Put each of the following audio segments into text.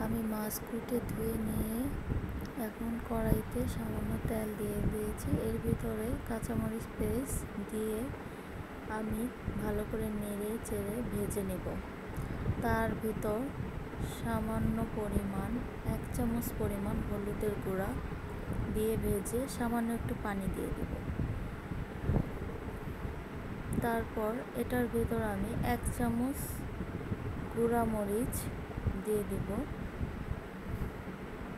আমি মাছ কুটে ধুয়ে নিয়ে এখন কড়াইতে সামান্য তেল দিয়ে দিয়েছি। এর ভিতরে কাঁচামরিচ পেস্ট দিয়ে আমি ভালো করে নেড়ে চেড়ে ভেজে নেব। তার ভিতর সামান্য পরিমাণ 1 চামচ পরিমাণ হলুদের গুঁড়া দিয়ে ভেজে সামান্য একটু পানি দিয়ে দেব। তারপর এটার ভিতর আমি 1 চামচ গুঁড়া মরিচ দিয়ে দেব।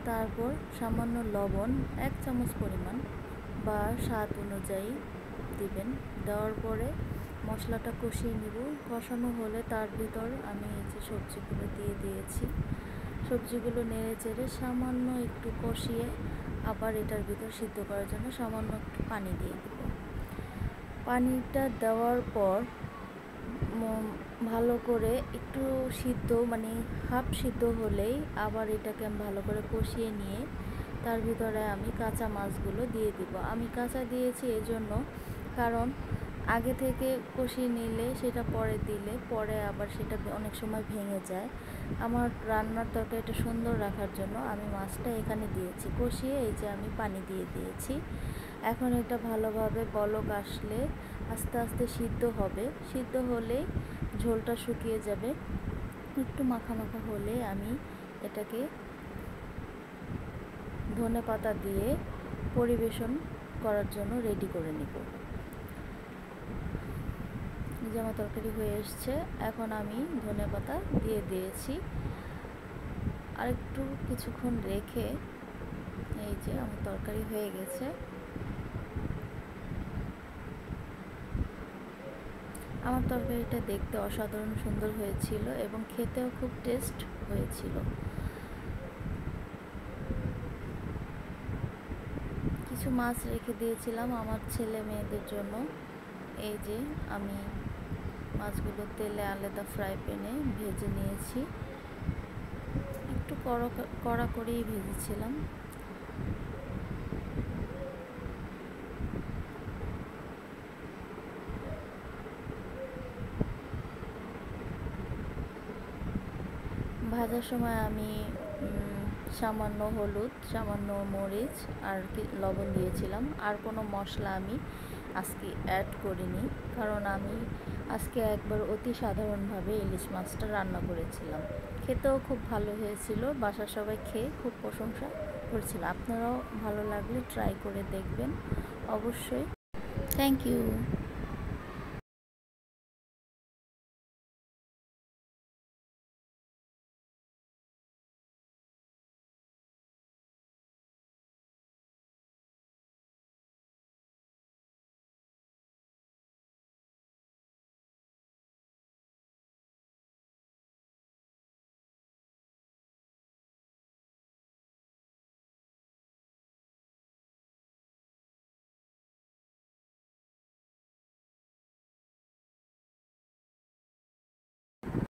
তারপর সামান্য লবণ 1 চামচ পরিমাণ বা স্বাদ অনুযায়ী দিবেন। দেওয়ার পরে মশলাটা কষিয়ে নিব। কষানো হলে তার ভিতর আমি এই যে সবজিগুলো দিয়ে দিয়েছি। সবজিগুলো নেড়ে চেড়ে সামান্য একটু কষিয়ে আবার এটার ভিতর সিদ্ধ করার জন্য সামান্য একটু পানি দিয়ে দেব। পানিটা দেওয়ার পর ভালো করে একটু সিদ্ধ মানে হাফ সিদ্ধ হলেই আবার এটাকে আমি ভালো করে কষিয়ে নিয়ে তার ভিতরে আমি কাঁচা মাছগুলো দিয়ে দিব। আমি কাঁচা দিয়েছি এজন্য কারণ আগে থেকে কষিয়ে নিলে সেটা পরে দিলে পরে আবার সেটা অনেক সময় ভেঙে যায়। আমার রান্নার তরকারিটা সুন্দর রাখার জন্য আমি মাছটা এখানে দিয়েছি। কষিয়ে এই যে আমি পানি দিয়ে দিয়েছি। এখন এটা ভালোভাবে বলক আসলে আস্তে আস্তে সিদ্ধ হবে। সিদ্ধ হলেই ঝোলটা শুকিয়ে যাবে। একটু মাখা মাখা হলে আমি এটাকে ধনেপাতা দিয়ে পরিবেশন করার জন্য রেডি করে নেব। যে আমার তরকারি হয়ে এসছে, এখন আমি ধনেপাতা দিয়ে দিয়েছি। আর একটু কিছুক্ষণ রেখে এই যে আমার তরকারি হয়ে গেছে। আমার তরকারিটা দেখতে অসাধারণ সুন্দর হয়েছিল এবং খেতেও খুব টেস্ট হয়েছিল। কিছু মাছ রেখে দিয়েছিলাম আমার ছেলে মেয়েদের জন্য। এই যে আমি মাছগুলো তেলে আলাদা ফ্রাই প্যানে ভেজে নিয়েছি। একটু কড়া করেই ভেজেছিলাম। ভাজার সময় আমি সামান্য হলুদ, সামান্য মরিচ আর লবণ দিয়েছিলাম। আর কোনো মশলা আমি আজকে অ্যাড করিনি, কারণ আমি আজকে একবার অতি সাধারণভাবে ইলিশ মাছটা রান্না করেছিলাম। খেতেও খুব ভালো হয়েছিল। বাসার সবাই খেয়ে খুব প্রশংসা করছিল। আপনারাও ভালো লাগলে ট্রাই করে দেখবেন অবশ্যই। Thank you.